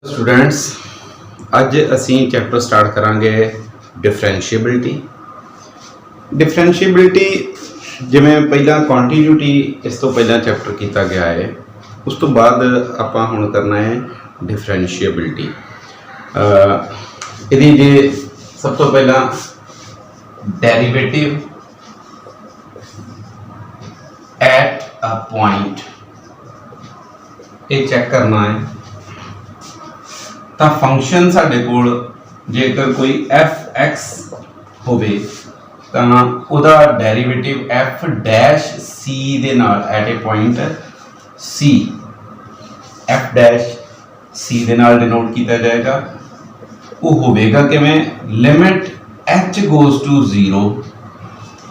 Students अज असी chapter start करांगे differentiability जिमें पहला कॉन्टीन्यूटी इस तो पहला चैप्टर किया गया है। उस तो बाद आपां हुण करना है डिफरेंशिएबिलिटी। इहदी जे सब तो पहला डेरिवेटिव एट अ पॉइंट ये चेक करना है। तो फंक्शन साडे कोल जेकर कोई एफ एक्स होवे तो उहदा डेरिवेटिव एफ डैश सी दे नाल at a point C F dash C दे नाल डिनोट किया जाएगा। वो होवेगा किवें limit H goes to zero.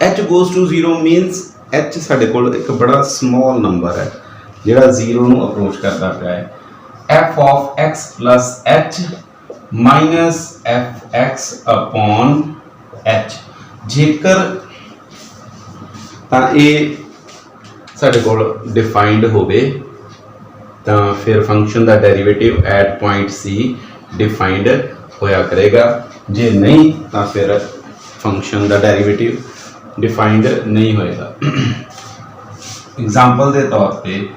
H goes to zero minus H साडे कोल एक बड़ा स्मॉल नंबर है जिहड़ा जीरो नूं अप्रोच करता पिया है। f of x plus h minus fx upon h जेकर तां ये साडे कोल डिफाइंड होवे तां फिर फंक्शन दा derivative at point C defined होया करेगा। जे नहीं तां फिर फंक्शन दा डेरिवेटिव डिफाइंड नहीं होएगा। एग्जांपल के तौर पे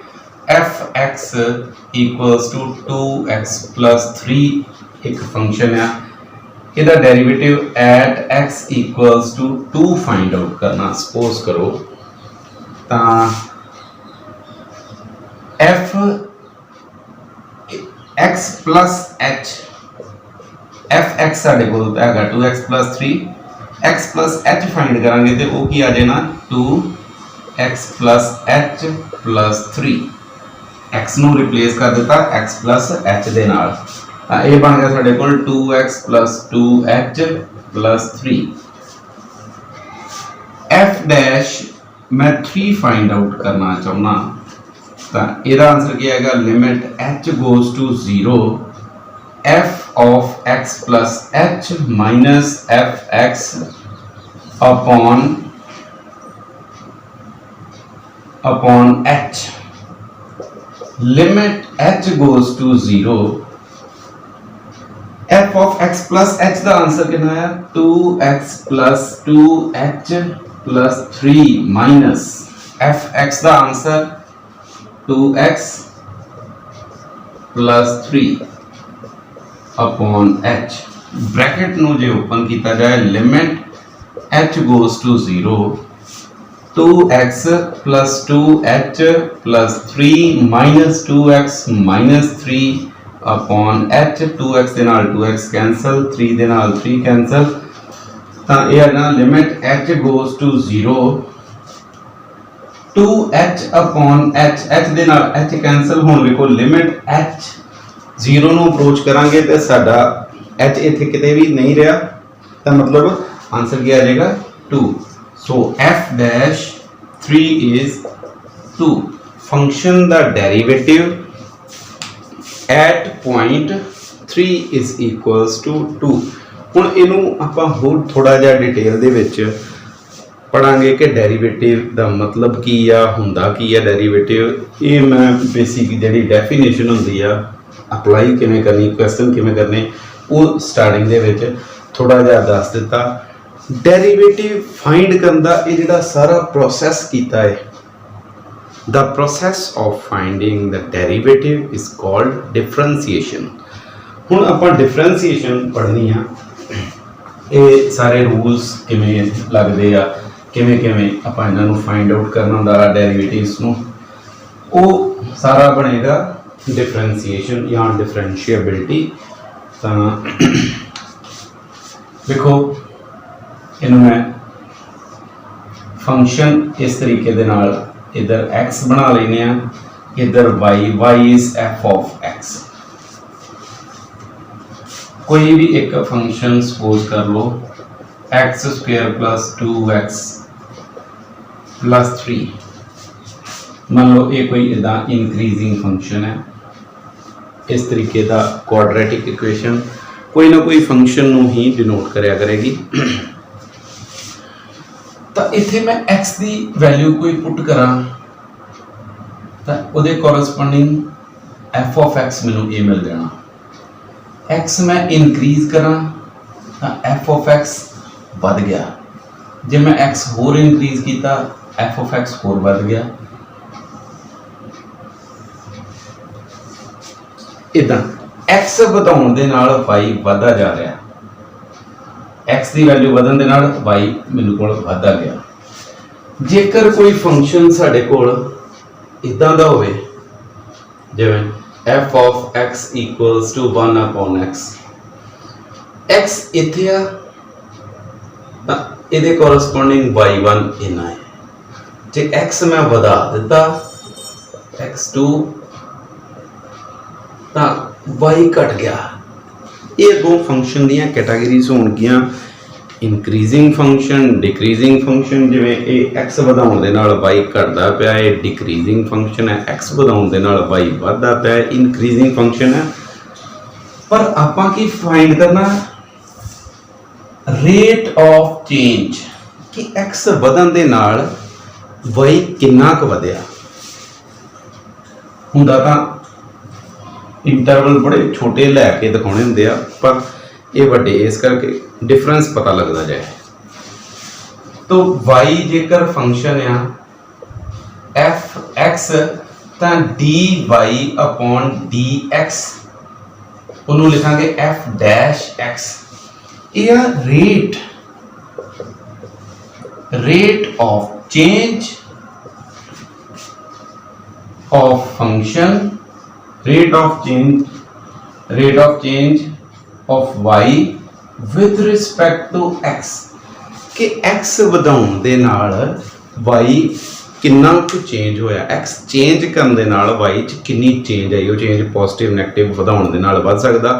F X equals to 2x plus 3 एक फंक्शन है। इसका derivative at x equals to 2 find out करना सपोज करो तो F X plus H F X साढ़े को 2x plus 3 x plus H find करांगे तो वो की आ जाना 2x plus H plus 3 x नू रिप्लेस कर दिता x प्लस h दे नाल। ये बन गया साडे कोल 2x plus 2h plus 3। f dash मैं 3 फाइंड आउट करना चाहना तो इसका आंसर क्या आएगा limit h goes to 0 f of x plus h minus F X upon h limit h goes to 0 f of x plus h का answer कितना है 2x plus 2h plus 3 minus f x का answer 2x plus 3 upon h bracket नु जे open किया जाए limit h goes to 0 2x plus 2h plus 3 minus 2x minus 3 upon h 2x दे नाल 2x cancel 3 दे नाल 3 cancel तो ये है ना limit h goes to 0 2h upon h h दे नाल h कैंसल हुण देखो लिमिट h 0 नु अप्रोच करांगे ते साडा h इथे किते भी नहीं रहा तो मतलब आंसर क्या आ जाएगा 2। So f dash 3 is 2. Function the derivative at point 3 is equals to 2. हुण इनू आपां होर थोड़ा जिहा डिटेल दे विच पढ़ांगे कि डेरिवेटिव दा मतलब की आ हुंदा की आ डेरिवेटिव। ये मैं बेसिक जिहड़ी डेफिनेशन हुंदी आ अप्लाई किवें करनी क्वेश्चन किवें करने वो स्टार्टिंग दे विच थोड़ा जिहा दस दिता। डेरिवेटिव फाइंड करन दा ये जिहड़ा सारा प्रोसैस कीता है the process of finding the derivative is called differentiation. हुण आपां डिफरेंशिएशन पढ़नी आ ये सारे रूल्स किवें लगदे आ किवें किवें आपां इन्हां नूं फाइंड आउट करना दा डेरिवेटिव्स नूं वो सारा बनेगा डिफरेंशिएशन या डिफरेंशिएबिलिटी। तां देखो इन्हों मैं फंक्शन इस तरीके दे नाल इधर x बना लेने इधर y is f of x। कोई भी एक फंक्शन सपोज कर लो x square plus 2x plus 3 मान लो ये कोई इदा इंक्रीजिंग फंक्शन है इस तरीके का क्वाड्रेटिक इक्वेशन कोई ना कोई फंक्शन नूं ही डिनोट करया करेगी। तो इत्थे मैं x की वैल्यू कोई पुट करा तो उहदे कोरस्पोंडिंग f ऑफ x मैनू ये मिल जाना x मैं इनक्रीज करा तो f ऑफ x बढ़ गया, जे मैं x होर इनक्रीज किया f ऑफ x होर बढ़ गया। इदा x ਵਧਾਉਣ ਦੇ ਨਾਲ y ਵਧਦਾ ਜਾ ਰਿਹਾ, x ਦੀ ਵੈਲਿਊ ਵਧਣ ਦੇ ਨਾਲ y ਮੈਨੂੰ ਕੋਲ ਵਧਦਾ ਗਿਆ। ਜੇਕਰ ਕੋਈ ਫੰਕਸ਼ਨ ਸਾਡੇ ਕੋਲ ਇਦਾਂ ਦਾ ਹੋਵੇ ਜਿਵੇਂ f of x equals to 1 upon x, x ਇੱਥੇ ਆ ਤਾਂ ਇਹਦੇ ਕੋਰਸਪੋਂਡਿੰਗ y1 ਇਨਾ ਹੈ। ਜੇ x ਮੈਂ ਵਧਾ ਦਿੱਤਾ x2 ਤਾਂ y ਘਟ ਗਿਆ। ਇਹ ਦੋ ਫੰਕਸ਼ਨ ਦੀਆਂ ਕੈਟਾਗਰੀਜ਼ ਹੋਣਗੀਆਂ, ਇਨਕਰੀਜ਼ਿੰਗ ਫੰਕਸ਼ਨ, ਡਿਕਰੀਜ਼ਿੰਗ ਫੰਕਸ਼ਨ। ਜਿਵੇਂ ਇਹ x ਵਧਾਉਣ ਦੇ ਨਾਲ y ਘਟਦਾ ਪਿਆ, ਇਹ ਡਿਕਰੀਜ਼ਿੰਗ ਫੰਕਸ਼ਨ ਹੈ। x ਵਧਾਉਣ ਦੇ ਨਾਲ y ਵੱਧਦਾ ਪਿਆ, ਇਨਕਰੀਜ਼ਿੰਗ ਫੰਕਸ਼ਨ ਹੈ। ਪਰ ਆਪਾਂ ਕੀ ਫਾਈਂਡ ਕਰਨਾ, ਰੇਟ ਆਫ ਚੇਂਜ, ਕਿ x ਵਧਣ ਦੇ ਨਾਲ y ਕਿੰਨਾ ਕੁ ਵਧਿਆ। ਹੁੰਦਾ ਤਾਂ ਇੰਟਰਵਲ ਬੜੇ ਛੋਟੇ ਲੈ ਕੇ ਦਿਖਾਉਣੇ ਹੁੰਦੇ ਆ, ਪਰ ਇਹ ਵੱਡੇ ਇਸ ਕਰਕੇ डिफरेंस पता लगता जाए। तो y जेकर फंक्शन आ f x तो dy अपॉन dx उन्होंने लिखांगे f डैश x। ये rate of change of function, rate of change of y with respect to x, कि x ਵਧਾਉਣ ਦੇ ਨਾਲ y ਕਿੰਨਾ ਕੁ ਚੇਂਜ ਹੋਇਆ, x ਚੇਂਜ ਕਰਨ ਦੇ ਨਾਲ y ਚ ਕਿੰਨੀ ਚੇਂਜ ਆਈ। ਉਹ ਚੇਂਜ ਪੋਜ਼ਿਟਿਵ ਨੈਗੇਟਿਵ ਵਧਾਉਣ ਦੇ ਨਾਲ ਵੱਧ ਸਕਦਾ,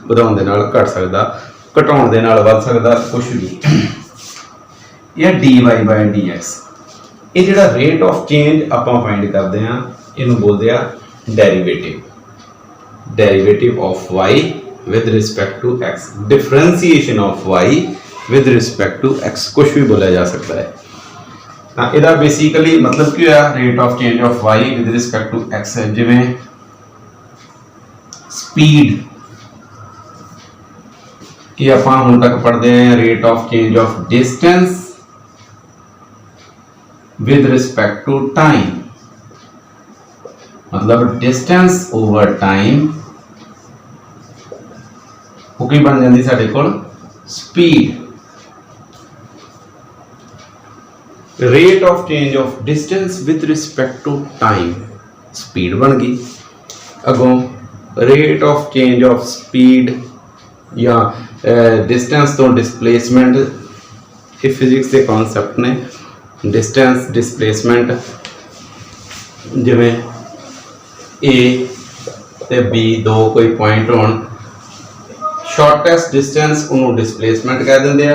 ਵਧਾਉਣ ਦੇ ਨਾਲ ਘਟ ਸਕਦਾ, ਘਟਾਉਣ ਦੇ ਨਾਲ ਵੱਧ ਸਕਦਾ, ਕੁਝ ਵੀ। ਇਹ dy by dx, ਇਹ ਜਿਹੜਾ ਰੇਟ ਆਫ ਚੇਂਜ ਆਪਾਂ ਫਾਈਂਡ ਕਰਦੇ ਆ, ਇਹਨੂੰ ਬੋਲਦੇ ਆ derivative of y with respect to x, differentiation of y with respect to x, कुछ भी बोला जा सकता है। हाँ, इधर बेसिकली मतलब क्या है, rate of change of y with respect to x है। जिमें स्पीड ये अपन हम तक पढ़ते हैं, rate of change of distance with respect to time, मतलब डिस्टेंस ओवर टाइम वो की बन जाती साढ़े कोल speed. Rate of change of distance with respect to time, speed बन गई। अगों rate of change of speed या डिस्टेंस तो डिस्प्लेसमेंट, ये फिजिक्स के कॉन्सेप्ट ने। डिस्टेंस डिस्प्लेसमेंट जिमें ए ते बी दो कोई पॉइंट होने, शॉर्टेस्ट डिस्टेंस उन्होंने डिस्प्लेसमेंट कह देंगे आ।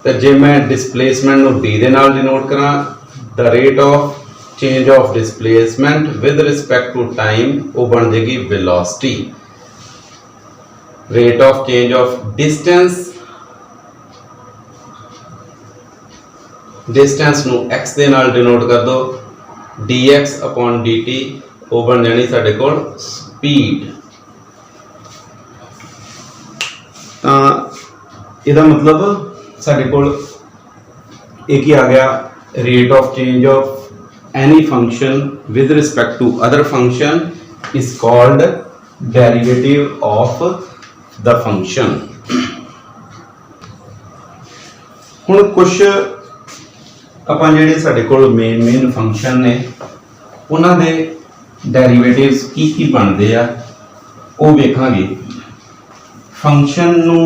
तो जे मैं डिस्प्लेसमेंट को डी दे नाल डिनोट करा, the rate of change of displacement with respect to time वो बन जाएगी velocity. Rate of change of distance नू x दे नाल डिनोट कर दो, dx अपॉन dt वो बन जानी साडे कोल स्पीड। इसका मतलब साडे कोल एक ही आ गया, rate of change of any function with respect to other function is called derivative of the function. हुण कुछ अपन जिहड़े साडे कोल मेन फंक्शन ने उन्हां दे डेरिवेटिव्स की बनते आ वो वेखांगे। फंक्शन नू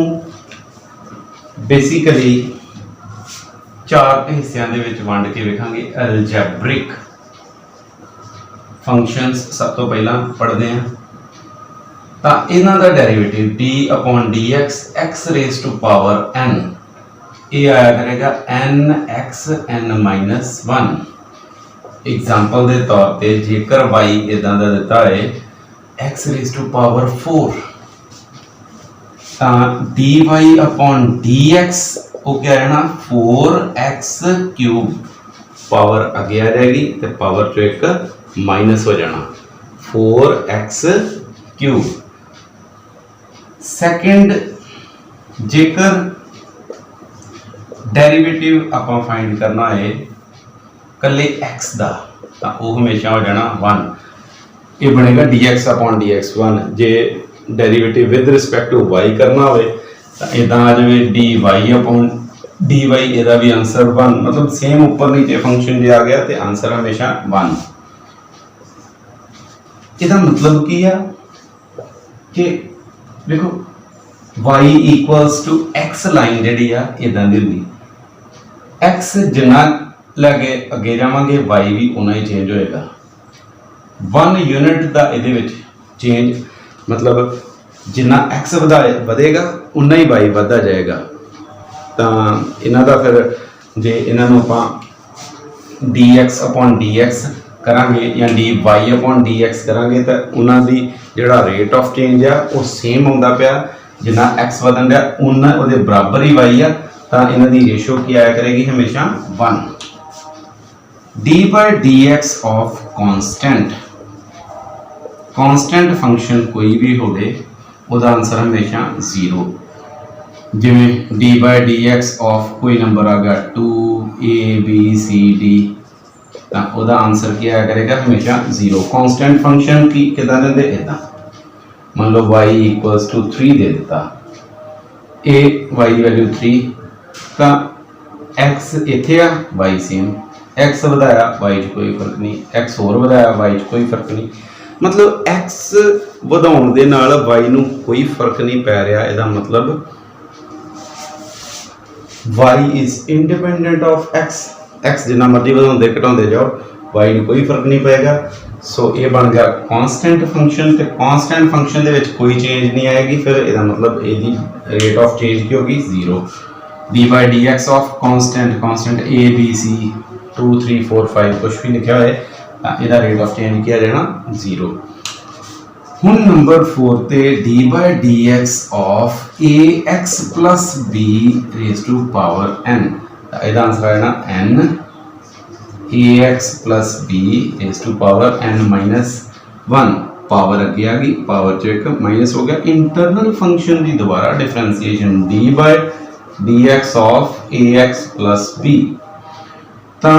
बेसिकली चार हिस्सों के वंड के वेखांगे। अलजैब्रिक फंक्शंस सब तो पहला पढ़ते हैं, तो इन्हां दा derivative D upon D X raise to power n, ये आया करेगा n x n minus 1। Example के तौर पर जेकर y इदा का दिता है x raise to power 4, dy upon dx वो क्या है ना 4x क्यूब, पावर अगे आ जाएगी तो पावर चो एक माइनस हो जाना 4x क्यूब। ਸੈਕਿੰਡ, ਜੇਕਰ ਡੈਰੀਵੇਟਿਵ ਆਪਾਂ ਫਾਈਂਡ ਕਰਨਾ ਹੈ ਕੱਲੇ x ਦਾ ਤਾਂ ਉਹ ਹਮੇਸ਼ਾ ਹੋ ਜਾਣਾ 1। ਇਹ ਬਣੇਗਾ dx upon dx1। ਜੇ derivative with respect to y ਕਰਨਾ ਹੋਵੇ ਤਾਂ ਇਦਾਂ ਆ ਜਾਵੇ dy upon dy, ਇਹਦਾ ਵੀ ਆਨਸਰ 1। ਮਤਲਬ ਸੇਮ ਉੱਪਰ ਨੀਚੇ ਫੰਕਸ਼ਨ ਜੇ ਆ ਗਿਆ ਤੇ ਆਨਸਰ ਹਮੇਸ਼ਾ 1। ਇਹਦਾ ਮਤਲਬ ਕੀ ਆ ਕਿ ਦੇਖੋ y equals to x line ਜਿਹੜੀ ਆ ਇਦਾਂ ਦੀ ਹੁੰਦੀ, x ਜਿੰਨਾ ਲਾਗੇ ਅੱਗੇ ਜਾਵਾਂਗੇ y ਵੀ ਉਨਾ ਹੀ ਚੇਂਜ ਹੋਏਗਾ। 1 ਯੂਨਿਟ ਦਾ ਇਹਦੇ ਵਿੱਚ ਚੇਂਜ, ਮਤਲਬ ਜਿੰਨਾ x ਵਧੇਗਾ ਉਨਾ ਹੀ y ਵੱਧਦਾ ਜਾਏਗਾ। ਤਾਂ ਇਹਨਾਂ ਦਾ ਫਿਰ ਜੇ ਇਹਨਾਂ ਨੂੰ ਆਪਾਂ dx upon dx ਕਰਾਂਗੇ ਜਾਂ dy upon dx ਕਰਾਂਗੇ ਤਾਂ ਉਹਨਾਂ ਦੀ ਜਿਹੜਾ ਰੇਟ ਆਫ ਚੇਂਜ ਆ ਉਹ ਸੇਮ ਆਉਂਦਾ ਪਿਆ, ਜਿੰਨਾ x ਵਧਣ ਡਿਆ ਉਨਾ ਉਹਦੇ ਬਰਾਬਰ ਹੀ y ਆ। ਤਾਂ ਇਹਨਾਂ ਦੀ ਰੇਸ਼ੋ ਕੀ ਆਇਆ ਕਰੇਗੀ ਹਮੇਸ਼ਾ 1। dy by dx of constant function ਕੋਈ ਵੀ ਹੋਵੇ ਉਹਦਾ ਆਨਸਰ ਹਮੇਸ਼ਾ 0। ਜਿਵੇਂ dy by dx of ਕੋਈ ਨੰਬਰ ਆ ਗਿਆ 2 a b c d ਤਾਂ ਉਹਦਾ ਆਨਸਰ ਕੀ ਆਇਆ ਕਰੇਗਾ ਹਮੇਸ਼ਾ 0। ਕਾਂਸਟੈਂਟ ਫੰਕਸ਼ਨ ਕੀ ਕਿਦਾਂ ਦਿੰਦੇ, ਇਦਾਂ ਮੰਨ ਲਓ y equals to 3 ਦੇ ਦਿੱਤਾ, a y ਦੀ ਵੈਲਿਊ 3 ਤਾਂ x ਇੱਥੇ ਆ y ਸੇਮ, x ਵਧਾਇਆ y 'ਚ ਕੋਈ ਫਰਕ ਨਹੀਂ, x ਹੋਰ ਵਧਾਇਆ y 'ਚ ਕੋਈ ਫਰਕ ਨਹੀਂ। ਮਤਲਬ x ਵਧਾਉਣ ਦੇ ਨਾਲ y ਨੂੰ ਕੋਈ ਫਰਕ ਨਹੀਂ ਪੈ ਰਿਹਾ। ਇਹਦਾ ਮਤਲਬ y is independent of x, x ਜਿੰਨਾ ਮਰਜ਼ੀ ਵਧਾਉਂਦੇ ਘਟਾਉਂਦੇ ਜਾਓ y ਨੂੰ ਕੋਈ ਫਰਕ ਨਹੀਂ ਪਏਗਾ। ਸੋ ਇਹ ਬਣ ਗਿਆ ਕਾਂਸਟੈਂਟ ਫੰਕਸ਼ਨ, ਤੇ ਕਾਂਸਟੈਂਟ ਫੰਕਸ਼ਨ ਦੇ ਵਿੱਚ ਕੋਈ ਚੇਂਜ ਨਹੀਂ ਆਏਗੀ। ਫਿਰ ਇਹਦਾ ਮਤਲਬ ਇਹਦੀ ਰੇਟ ਆਫ ਚੇਂਜ ਕੀ ਹੋਗੀ 0। dy by dx of constant a b c 2 3 4 5 ਕੁਛ ਵੀ ਲਿਖਿਆ ਹੋਏ ਤਾਂ ਇਹਦਾ ਰੇਟ ਆਫ ਚੇਂਜ ਕੀ ਆ ਜਾਣਾ 0। ਹੁਣ ਨੰਬਰ 4 ਤੇ dy by dx of ax plus b raised to power n, ਤਾਂ ਇਹਦਾ ਆਨਸਰ ਆਏਗਾ n ax plus b raised to power n minus 1। Power ਅੱਗੇ ਆ ਗਈ, ਪਾਵਰ 'ਚ ਇੱਕ ਮਾਈਨਸ ਹੋ ਗਿਆ। ਇੰਟਰਨਲ ਫੰਕਸ਼ਨ ਦੀ ਦੁਬਾਰਾ differentiation dy by dx of ax plus b, ਤਾਂ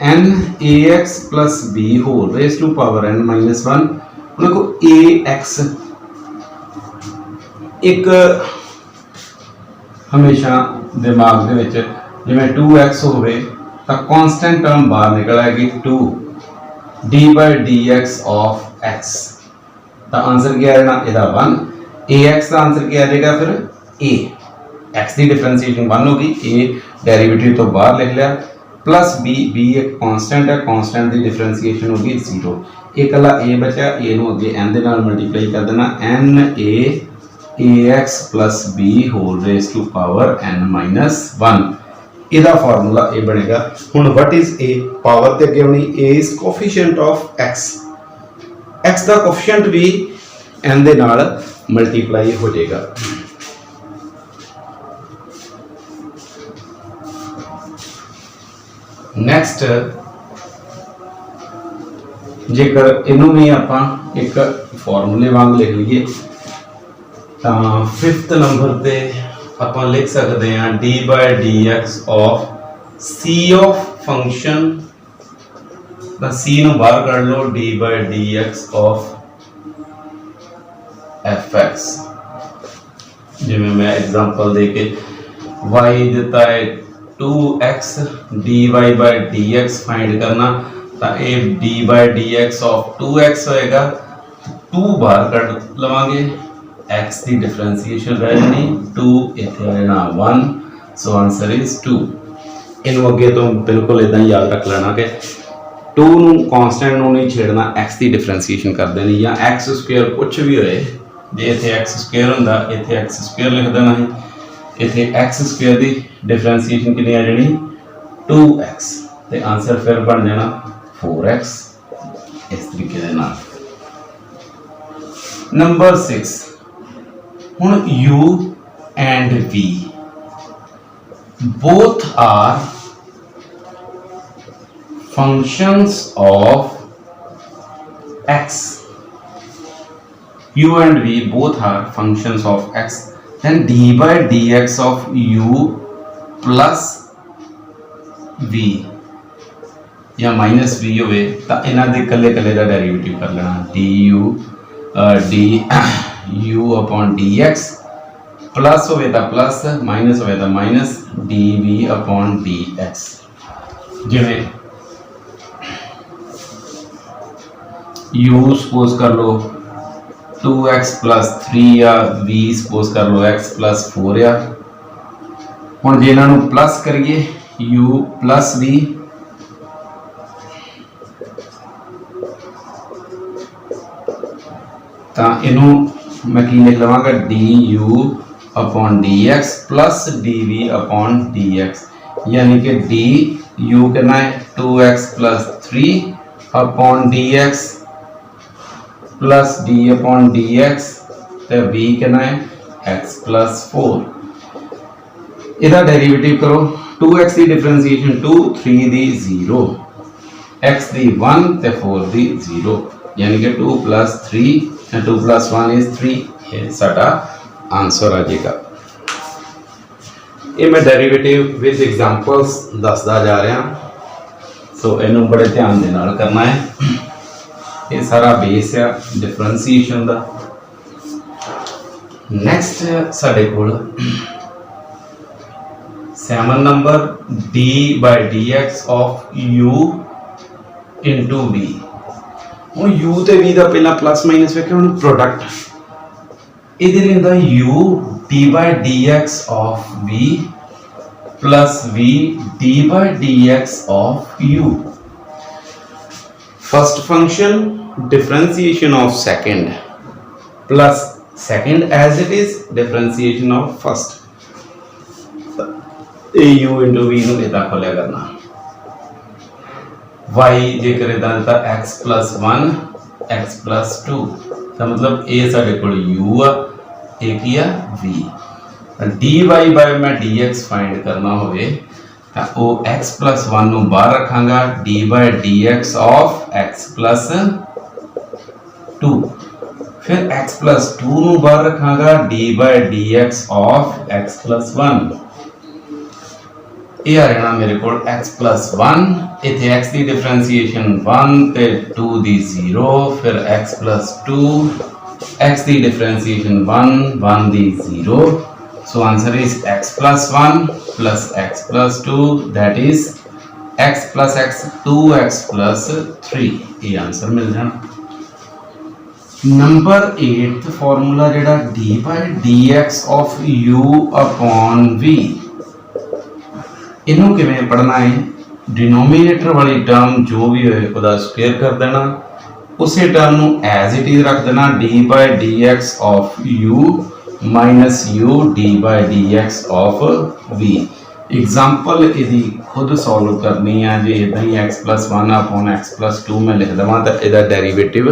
n ax plus b whole raised to power n minus 1। ਉਹਨਾਂ ਕੋ ax ਇੱਕ ਹਮੇਸ਼ਾ ਦਿਮਾਗ ਦੇ ਵਿੱਚ ਜਿਵੇਂ 2x ਹੋਵੇ ਤਾਂ ਕਾਂਸਟੈਂਟ ਟਰਮ ਬਾਹਰ ਨਿਕਲ ਆਏਗੀ 2 dy by dx of x, ਤਾਂ ਆਨਸਰ ਕੀ ਆ ਜਾਣਾ ਇਹਦਾ 1। ax ਦਾ ਆਨਸਰ ਕੀ ਆ ਜਾਏਗਾ ਫਿਰ a, x ਦੀ ਡਿਫਰੈਂਸੀਏਸ਼ਨ 1 ਹੋ ਗਈ, a ਡੈਰੀਵੇਟਿਵ ਤੋਂ ਬਾਹਰ ਲਿਖ ਲਿਆ, प्लस b, b एक कांस्टेंट है, कांस्टेंट की डिफरेंसीएशन होगी 0। एक कला a बचा, a नु अगे n दे नाल मल्टीप्लाई कर देना, n a ax plus b whole raise to power n minus 1। ਇਹਦਾ ਫਾਰਮੂਲਾ ਇਹ ਬਣੇਗਾ। ਹੁਣ व्हाट इज a, ਪਾਵਰ ਤੇ ਅੱਗੇ ਹੋਣੀ a is coefficient of x, x ਦਾ ਕੋਐਫੀਸ਼ੀਐਂਟ ਵੀ n ਦੇ ਨਾਲ ਮਲਟੀਪਲਾਈ ਹੋ ਜਾਏਗਾ। ਨੈਕਸਟ ਜੇਕਰ ਇਹਨੂੰ ਵੀ ਆਪਾਂ ਇੱਕ ਫਾਰਮੂਲੇ ਵਾਂਗ ਲਿਖ ਲਈਏ ਤਾਂ 5th ਨੰਬਰ ਤੇ ਆਪਾਂ ਲਿਖ ਸਕਦੇ ਹਾਂ dy by dx of c of function, ਤਾਂ c ਨੂੰ ਬਾਹਰ ਕੱਢ ਲਓ, dy by dx of fx। ਜਿਵੇਂ ਮੈਂ ਐਗਜ਼ਾਮਪਲ ਦੇ ਕੇ y ਦਿੱਤਾ ਹੈ 2x dy by dx find करना, तो ये dy by dx of 2x होएगा, 2 बाहर कट लवांगे, x की डिफरेंशिएशन रह जानी 2 इथे आ जाना 1। So answer is 2। इनू अगे तो बिल्कुल इदां ही याद रख लेना कि 2 नू कांस्टेंट नू नहीं छेड़ना, x की डिफरेंशिएशन कर देनी, या x स्क्वायर कुछ भी होए, जे इथे x स्क्वायर हुंदा इथे x स्क्वायर लिख देना है, इथे x स्क्वायर की डिफरेंशिएशन कितनी आ जानी 2x, तो आंसर फिर बन जाना 4x। इस तरीके के नाल। नंबर 6 हुण u and v both are functions of x। u and v both are functions of x, then d by dx of u plus v या माइनस v होवे तो इन्हां दे कल्ले कल्ले दा डेरिवेटिव कर लेना du अपॉन dx प्लस होवे तो प्लस माइनस होवे तो माइनस dv अपॉन dx। जिवें u सपोज कर लो 2x प्लस 3 या v सपोज कर लो x प्लस 4 या हुण जे इन्हां नूं प्लस करिए u प्लस v तो इनू मैं की लिख लवांगा du upon dx plus dv upon dx, यानी कि du करना है 2x plus 3 upon dx plus d upon dx तो v करना है x प्लस 4। इधर डेरिवेटिव करो 2x की डिफरेंशिएशन 2, 3 दी 0, x दी 1 ते 4 दी 0, यानी कि 2 प्लस 3 2 प्लस 1 इज 3। ये साडा आंसर आ जाएगा। ये मैं डेरिवेटिव विद एग्जांपल्स दसदा जा रहा, सो इनू बड़े ध्यान दे नाल करना है। ये सारा बेस है डिफरेंशिएशन दा। नेक्स्ट साडे कोल 7 number d by dx of u into v। वो u ਤੇ v ਦਾ ਪਹਿਲਾਂ ਪਲੱਸ ਮਾਈਨਸ ਵੇਖਿਆ, ਹੁਣ ਪ੍ਰੋਡਕਟ ਇਹਦੇ ਲਿੰਦਾ u d by dx of v plus v d by dx of u। first function differentiation of second plus second as it is differentiation of first। u into v ਨੂੰ ਇਦਾਂ ਖੋਲਿਆ ਕਰਨਾ, y जे करे दांता x plus 1 x plus 2 तो मतलब a साडे कोल u uh, a की आ v। dy by मैं dx फाइंड करना होवे तो वो x plus 1 ਨੂੰ ਬਾਹਰ ਰੱਖਾਂਗਾ, d by dx of x plus 2, फिर x plus 2 ਨੂੰ ਬਾਹਰ ਰੱਖਾਂਗਾ, d by dx of x plus 1। ये आ रहना मेरे को x plus 1, इथे x की डिफरेंशिएशन 1 ते 2 दी 0, फिर x plus 2 x की differentiation 1 1 the 0, so answer is x plus 1 plus x plus 2 that is x plus x 2x plus 3। ये आंसर मिल जाना। नंबर 8 फार्मूला जेड़ा d by dx of u upon v, इनू किवें पढ़ना है, डिनोमिनेटर वाली term जो भी होए उसका स्क्वायर कर देना, उसी टर्म नू एज इट इज रख देना d by dx of u minus u d by dx of v। Example यदि खुद सॉल्व करनी है, जो इदा ही x plus 1 upon x plus 2 में लिख देवां तो इसका डेरिवेटिव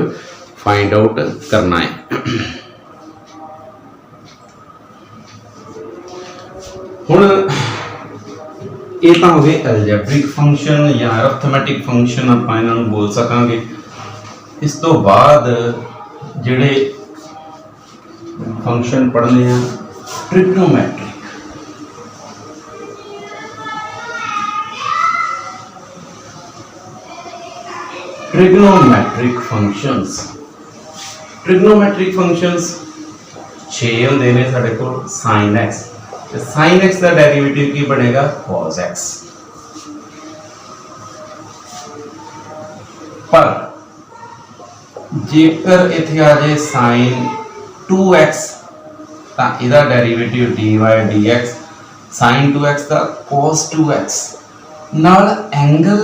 फाइंड आउट करना है। हुण ये तो हो गए अलजेब्रिक फंक्शन या अरिथमेटिक फंक्शन आप इन्हां नूं बोल सकांगे। इस तो बाद जिहड़े फंक्शन पढ़ने हैं ट्रिग्नोमेट्रिक, ट्रिग्नोमेट्रिक फंक्शंस 6 होंदे ने साडे कोल। sin x, sin x का डेरिवेटिव की बनेगा cos x, पर जेकर इथे आ जाए sin 2x तो इसका derivative dy dx sin 2x का cos 2x नाल एंगल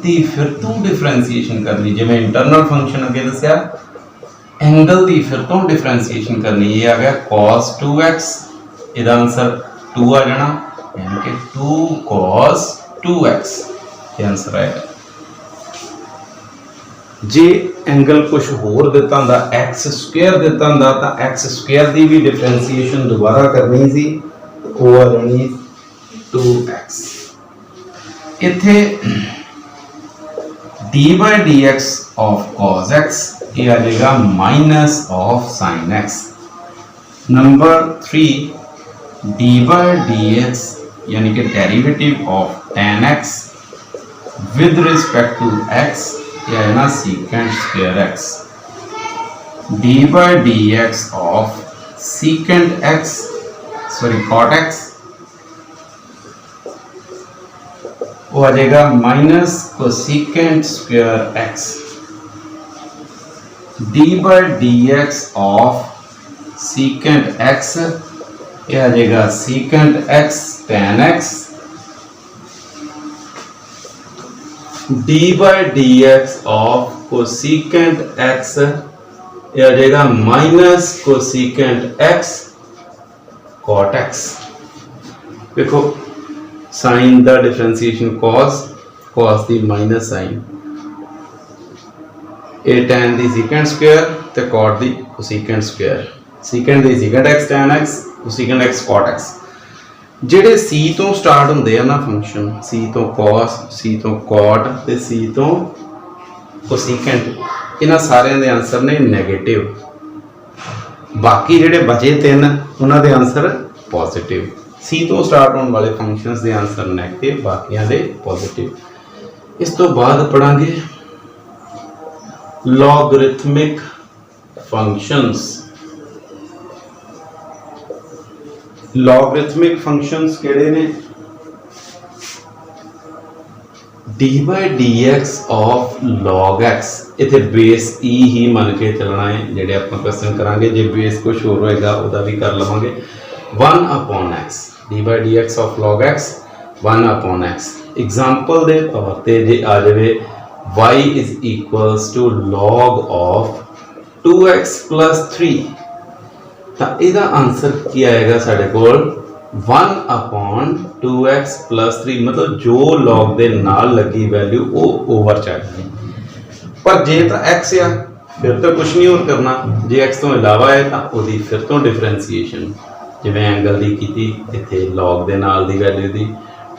दी फिर तो डिफरेंशिएशन करनी, जिवें इंटरनल फंक्शन अगे दस्या एंगल दी फिर तो डिफरेंशिएशन करनी। ये आ गया cos 2x, इसका आंसर 2 आ जाना, यानी कि 2 cos 2x ये आंसर आएगा। जे एंगल कुछ होर दिता हुंदा x स्क्वायर दिता हुंदा तो x स्क्वायर दी भी डिफरेंशिएशन दोबारा करनी सी, वो आ जानी 2x। इथे d by dx of cos x ये आ जाएगा minus of sine X. Number 3 D by D X यानी कि derivative of tan x with respect to x या है ना secant square x। D by D X of secant x sorry cot x वो आ जाएगा minus cosecant square x। D by D X of secant x ये आ जाएगा secant x tan x। D by D X of cosecant x ये आ जाएगा minus cosecant x cot x। देखो साइन दा डिफरेंशिएशन cos दी माइनस साइन ए tan दी सीकेंट स्क्वायर ते cot दी कोसेकेंट स्क्वायर। सीकेंट दी secant x tan x cosecant x cot x। ਜਿਹੜੇ c ਤੋਂ ਸਟਾਰਟ ਹੁੰਦੇ ਆ ਨਾ ਫੰਕਸ਼ਨ c ਤੋਂ cos c ਤੋਂ cot ਤੇ c ਤੋਂ ਕੋਸੇਕੈਂਟ ਇਹਨਾਂ ਸਾਰਿਆਂ ਦੇ ਆਨਸਰ ਨੇ ਨੈਗੇਟਿਵ। ਬਾਕੀ ਜਿਹੜੇ ਬਚੇ ਤਿੰਨ ਉਹਨਾਂ ਦੇ ਆਨਸਰ ਪੋਜ਼ਿਟਿਵ। C ਤੋਂ ਸਟਾਰਟ ਹੋਣ ਵਾਲੇ ਫੰਕਸ਼ਨਸ ਦੇ ਆਨਸਰ ਨੈਗੇਟਿਵ ਬਾਕੀਆਂ ਦੇ ਪੋਜ਼ਿਟਿਵ। ਇਸ ਤੋਂ ਬਾਅਦ ਪੜਾਂਗੇ logarithmic functions। logarithmic functions ਕਿਹੜੇ ਨੇ d by dx of log x इथे बेस e ही मान के चलना है। जेडे ਆਪਾਂ क्वेश्चन करांगे जे बेस कुछ और होएगा ਉਹਦਾ ਵੀ कर ਲਵਾਂਗੇ। 1 upon x d by dx of log x 1 upon x। Example ਦੇ ਤੌਰ ਤੇ ਜੇ ਆ ਜਾਵੇ y is equals to log of 2x plus 3 ਤਾਂ ਇਹਦਾ ਆਨਸਰ ਕੀ ਆਏਗਾ ਸਾਡੇ ਕੋਲ 1 upon 2x plus 3 मतलब जो log ਦੇ ਨਾਲ ਲੱਗੀ ਵੈਲਿਊ ਉਹ ਓਵਰ ਚੱਲਣੀ। ਪਰ ਜੇ ਤਾਂ x ਆ ਫਿਰ ਤਾਂ ਕੁਝ ਨਹੀਂ ਹੋਰ ਕਰਨਾ। ਜੇ x ਤੋਂ ਇਲਾਵਾ ਹੈ ਤਾਂ ਉਹਦੀ ਫਿਰ ਤੋਂ ਡਿਫਰੈਂਸ਼ੀਏਸ਼ਨ ਜਿਵੇਂ ਐਂਗਲ ਦੀ ਕੀਤੀ ਇੱਥੇ log ਦੇ ਨਾਲ ਦੀ ਵੈਲਿਊ ਦੀ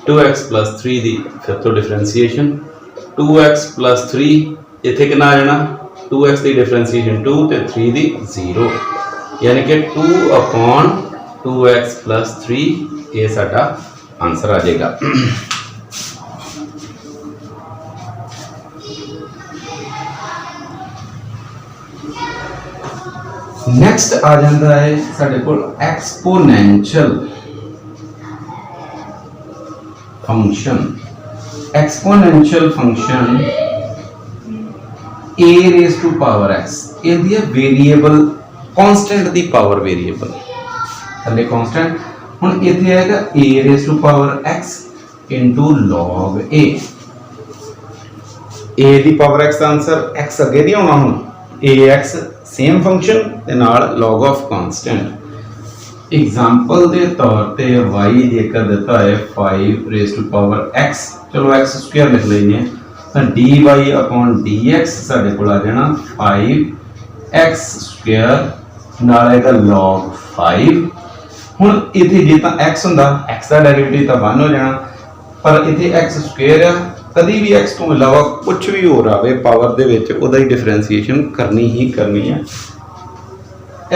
2x plus 3 ਦੀ ਫਿਰ ਤੋਂ ਡਿਫਰੈਂਸ਼ੀਏਸ਼ਨ 2x plus 3 ਇੱਥੇ ਕਿੰਨਾ ਆ ਜਾਣਾ 2x ਦੀ ਡਿਫਰੈਂਸ਼ੀਏਸ਼ਨ 2 ਤੇ 3 ਦੀ 0 यानी कि 2 upon 2x plus 3 ये साडा आंसर आ जाएगा। नेक्स्ट आ जाता है साडे कोल exponential function. Exponential function a raised to power x ये दिया वेरिएबल कांस्टेंट दी पावर वेरिएबल थले कांस्टेंट हुन इथे आएगा a raised to power x into log a। a the power x दा आंसर x अगे नहीं होना हुन ax सेम फंक्शन ते नाल log of कांस्टेंट। एग्जांपल दे तौर पे y देकर देता है 5 raised to power x चलो x स्क्वायर लिख लेंगे तो dy upon dx साडे कोल आ जाना 5x स्क्वायर ਨਾਲ ਆਏਗਾ log 5। ਹੁਣ ਇਥੇ ਜੇ ਤਾਂ x ਹੁੰਦਾ x ਦਾ ਡੈਰੀਵੇਟਿਵ ਤਾਂ 1 ਹੋ ਜਾਣਾ ਪਰ ਇਥੇ x ਸਕੁਅਰ ਆ ਕਦੀ ਵੀ x ਤੋਂ ਇਲਾਵਾ ਕੁਝ ਵੀ ਹੋਰ ਆਵੇ ਪਾਵਰ ਦੇ ਵਿੱਚ ਉਹਦਾ ਹੀ ਡਿਫਰੈਂਸ਼ੀਏਸ਼ਨ ਕਰਨੀ ਹੀ ਕਰਨੀ ਹੈ।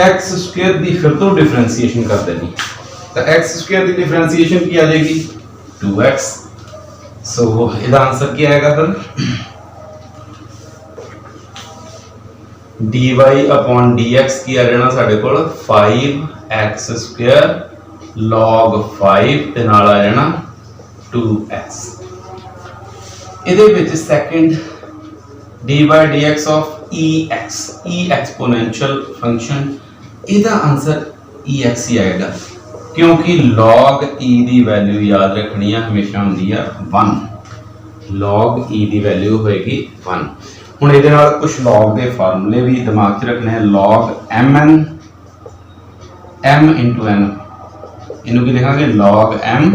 x ਸਕੁਅਰ ਦੀ ਫਿਰ ਤੋਂ ਡਿਫਰੈਂਸ਼ੀਏਸ਼ਨ ਕਰ ਦੇਣੀ ਤਾਂ x ਸਕੁਅਰ ਦੀ ਡਿਫਰੈਂਸ਼ੀਏਸ਼ਨ ਕੀ ਆ ਜਾਏਗੀ 2x। ਸੋ ਇਹਦਾ ਆਨਸਰ ਕੀ ਆਏਗਾ ਫਿਰ dy upon dx की आ जाना साढ़े कोल 5x स्क्वायर log 5 ते नाल आ जाना 2x। इहदे विच second dy dx of ex e exponential function इहदा आंसर ex ही आएगा क्योंकि log e दी वैल्यू याद रखनी है हमेशा हुंदी है 1। log e दी वैल्यू होएगी 1। ਹੁਣ ਇਹਦੇ ਨਾਲ ਕੁਝ log ਦੇ ਫਾਰਮੂਲੇ ਵੀ ਦਿਮਾਗ 'ਚ ਰੱਖਣੇ ਹੈ log mn m into n ਇਹਨੂੰ ਕੀ ਲਿਖਾਂਗੇ log m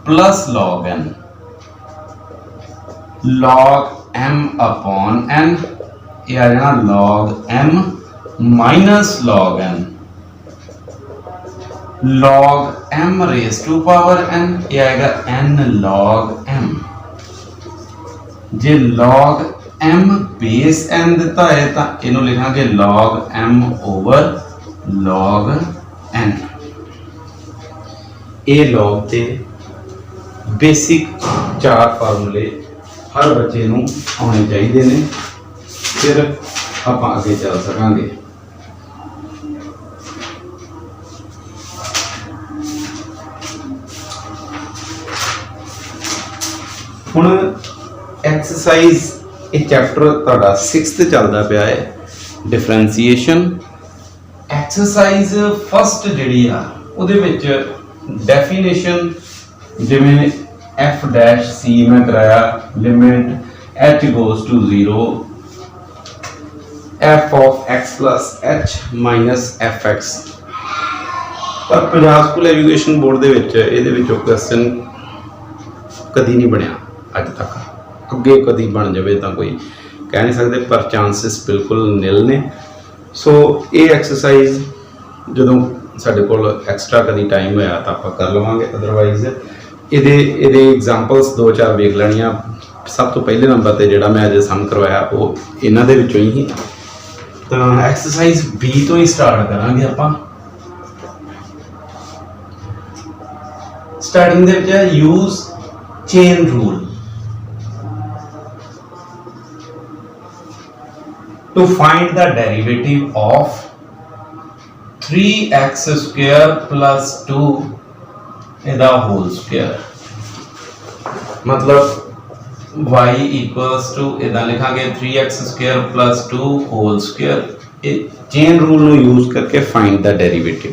plus log n log m upon n ਇਹ ਆ ਜਾਣਾ log m minus log n log m raised to power n ਇਹ ਆਏਗਾ n log m ਜੇ log m बेस n दिता है तो इनू लिखांगे log m over log n। ये log के बेसिक 4 फार्मूले हर बच्चे नू आने चाहिए ने, फिर आप आगे चल सकांगे। हुण एक्सरसाइज ये चैप्टर तुहाडा 6th चलदा पिया है, डिफरेंसीएशन। एक्सरसाइज फस्ट जिहड़ी आ उहदे विच डेफिनेशन जिवें एफ डैश सी मैं कराया, limit H goes to 0 F of X plus H minus F X. पर पंजाब स्कूल एजुकेशन बोर्ड दे विच इहदे विचों क्वेश्चन कदी नहीं बनया अज तक, अगे कदी बन जाए तो कोई कह नहीं सकते, पर चांसिस बिल्कुल निल ने। सो ये एक्सरसाइज जो साढ़े को एक्सट्रा कभी टाइम होया तो आप कर लवांगे, अदरवाइज ये एग्जाम्पल्स 2-4 वेख लैनिया। सब तो पहले नंबर पर जोड़ा मैं अज सम करवाया वो इन्हों के ही। तो एक्सरसाइज बी तो ही स्टार्ट करांगे आप। Starting they use chain rule to find the derivative of 3x square plus 2 the whole square। मतलब y equals to इधर लिखांगे 3x square plus 2 whole square। Chain rule नो यूज करके find the derivative.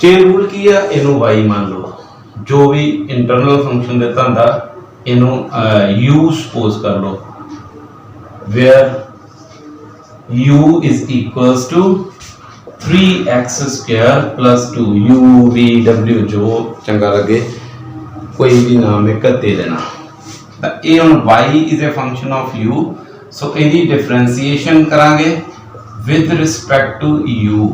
Chain rule की है, इनू y मान लो, जो भी इंटरनल फंक्शन देता होंदा इनू u सपोज कर लो, where u is equals to 3x square plus 2 u v w जो चंगा लगे कोई भी नाम एक दे देना। a on y is a function of u, so इहदी डिफरेंशिएशन करांगे with respect to u।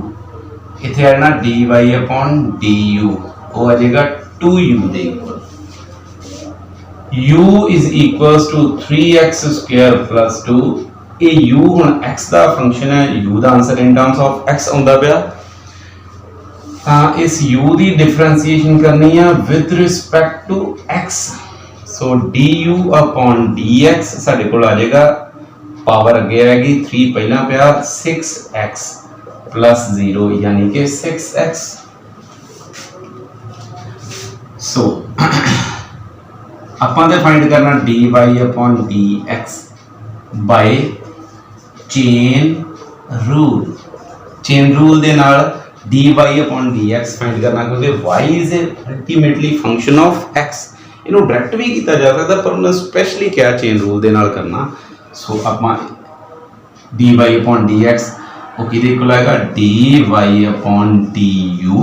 इथे आना dy upon du वो आ जाएगा 2u they equal. u is equals to 3x square plus 2। ये u हुण x का फंक्शन है, u का answer in terms of x आउंदा पिया। इस u की डिफरेंशिएशन करनी है with respect to x। So du upon dx साडे कोल आ जाएगा, पावर अगे आएगी 3 पहला पिया 6x प्लस 0 यानी कि 6x। सो अपन ने फाइंड करना dy upon dx by chain rule. Chain rule दे नाल dy अपॉन dx फाइंड करना, क्योंकि y is ultimately function of x। इनू डायरेक्ट भी किया जा सकता, पर उन्हें स्पेशली क्या चेन रूल दे नाल करना। सो अपना dy अपॉन dx वो किदे को आएगा dy upon du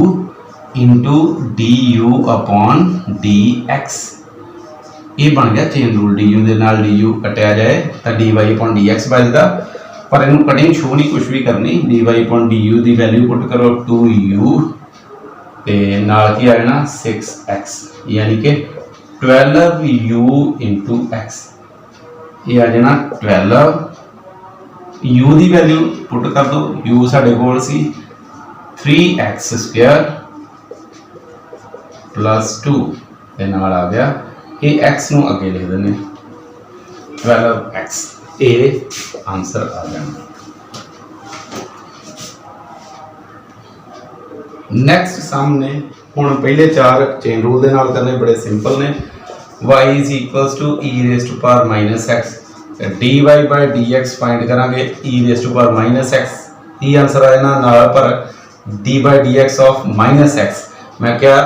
into du upon dx। ये बन गया चेन रूल। du दे नाल du कटिया जाए तो dy अपॉन dx बचदा, पर इनू कटिंग शो नहीं कुछ भी करनी। dy अपॉन du की वैल्यू पुट करो 2u ते नाल की आ जाना 6x यानी कि 12u इंटू x। ये आ जाना 12 u की वैल्यू पुट कर दो, u साडे कोल सी 3x स्क्वायर प्लस 2 ते नाल आ गया ये x नू अगे लिख देने 12x। ये आंसर आ जाना। नेक्स्ट सामने हुण पहले 4 चेन रूल दे नाल करने बड़े सिंपल ने। y is equals to e raise to power minus x, dy by dx find करांगे e raise to power minus x। ये आंसर आ जाना नाल पर d by dx of minus x। मैं क्या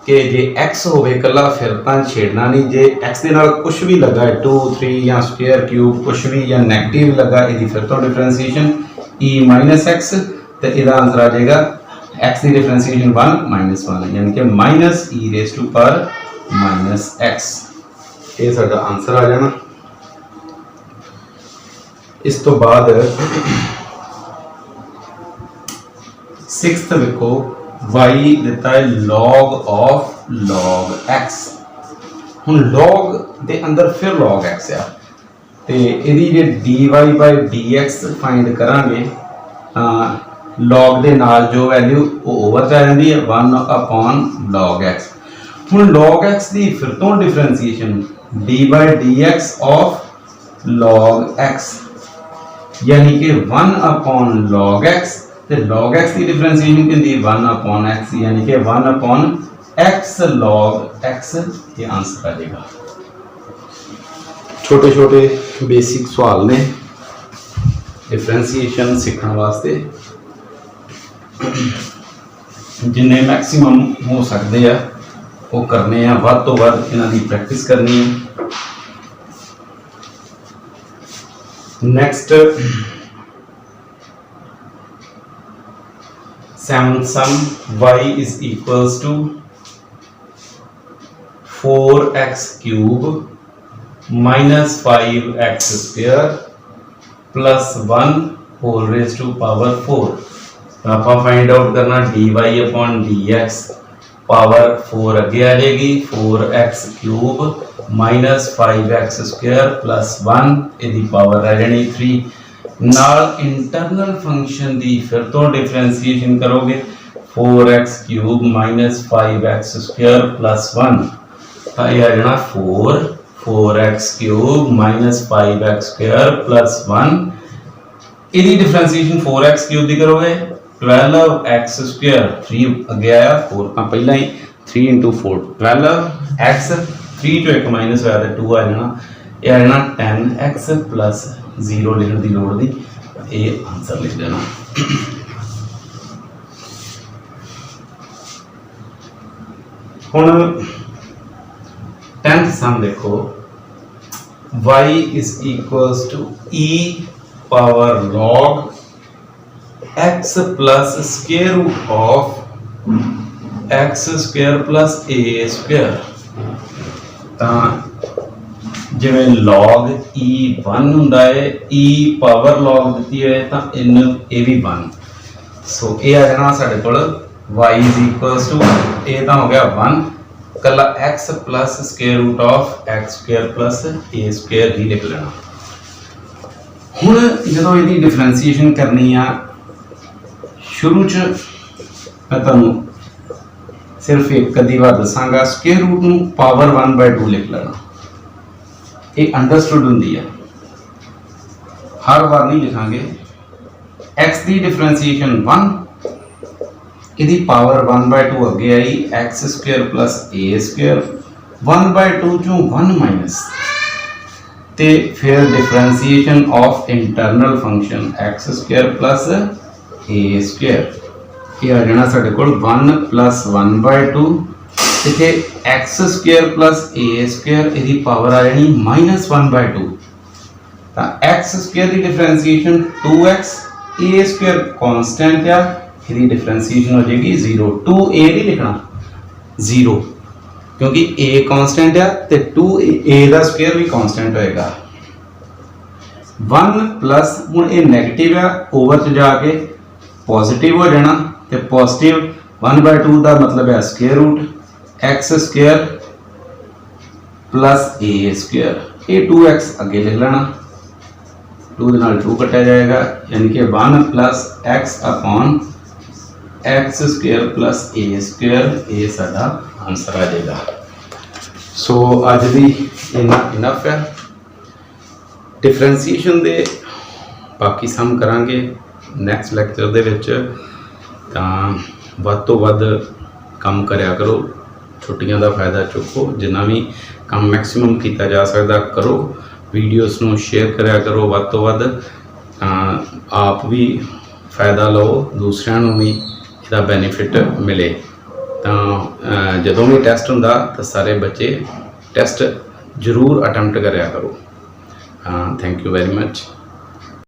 कि जे x होवे कला फिर तां छेड़ना नहीं, जे x दे नाल कुछ भी लगा है 2 3 या स्क्वायर क्यूब कुछ भी या नेगेटिव लगा इहदी फिर तो डिफरेंशिएशन e माइनस x तो इहदा आंसर आ जाएगा x की डिफरेंशिएशन 1 माइनस 1 यानी कि minus e raise to power minus x। ये साडा आंसर आ जाना। इस तो बाद 6th देखो y दिता है log ऑफ log x। हुण log दे अंदर फिर log x आ तो ये dy बाय dx फाइंड करांगे लॉग के नाल जो वैल्यू ओवर जा जाती है 1 log x। हुण log x की फिर तो differentiation dy by dx of log x यानी कि 1 log x, तो log x की डिफरेंसीएशन कितनी 1 x यानी कि 1 x log x, ये आंसर आ जाएगा। छोटे छोटे बेसिक सवाल ने डिफरेंसीएशन सीखने वास्ते जिन्ने मैक्सिमम हो सकते हैं वो करने हैं, वध तो वध इन्हां दी प्रैक्टिस करनी है। Next 7th sum y is equals to 4x cube minus 5x square plus 1 whole raised to power 4। तो आप फाइंड आउट करना dy अपॉन dx पावर 4 अगे आ जाएगी 4x cube minus 5x square plus 1 इदी पावर आ जानी 3 नाल इंटरनल फंक्शन दी फिर तो डिफरेंशिएशन करोगे 4x cube minus 5x square plus 1 तो ये आ जाना 4x cube minus 5x square plus 1 इदी डिफरेंशिएशन 4x क्यूब दी करोगे 12x स्क्वायर 3 अगे आया 4 का पहला ही 3 into 4 12x 3 जो एक माइनस होया तो 2 आ जाना, ये आ जाना 10x प्लस 0 लिखने की लोड़ दी, ये आंसर लिख देना। हुण 10th सम देखो y is equals to e power log x plus square root of x square plus a square। जिमें log e 1 हुंदा है e power log दी है तो इन ए भी 1, सो ये आ जाना साडे कोल y is equals to ए तो हो गया 1 कला x plus square root of x square plus a square ही लिख लेना। हुण जदों इहदी डिफरेंशिएशन करनी आ शुरू च मैं तुहानूं सिर्फ एक कदी बार दसांगा स्क्वायर रूट नूं पावर 1/2 लिख लेना, ये अंडरस्टूड हुंदी है, हर बार नहीं लिखांगे। x की डिफरेंशिएशन 1 इहदी पावर 1/2 अगे आई x square plus a square 1/2 चों 1 माइनस ते फिर differentiation of internal function x square plus a square, ये आ जाना साडे कोल 1 प्लस 1/2 इथे x square plus a square इहदी पावर आ जानी माइनस 1/2 तो x स्क्वायर की differentiation 2x a square constant है इहदी डिफरेंशिएशन हो जाएगी 0 2a नहीं लिखना 0 क्योंकि a कांस्टेंट है तो 2a का स्क्वायर भी कांस्टेंट होएगा 1 प्लस हुण ये नेगेटिव है ओवर च जाके पॉजिटिव हो जाना तो पॉजिटिव 1/2 का मतलब है square root x square plus a square, ये 2x अगे लिख लेना 2 के नाल 2 कटा जाएगा यानी कि 1 plus x upon x square plus a square, ये साडा आंसर आ जाएगा। सो अज दी इनफ है, डिफरेंशिएशन दे बाकी सम करांगे नैक्सट लैक्चर दे विच, तां वध तो वध काम करया करो, छुट्टियां का फायदा चुको, जिन्ना भी काम मैक्सिमम किया जा सकता करो, वीडियोस नूं शेयर करया करो वध तो वध, आप भी फायदा लो दूसरियां नूं भी इसदा बेनीफिट मिले। तो जदों भी टैसट हुंदा तो सारे बच्चे टैसट जरूर अटैम्प्ट करया करो। Thank you very much.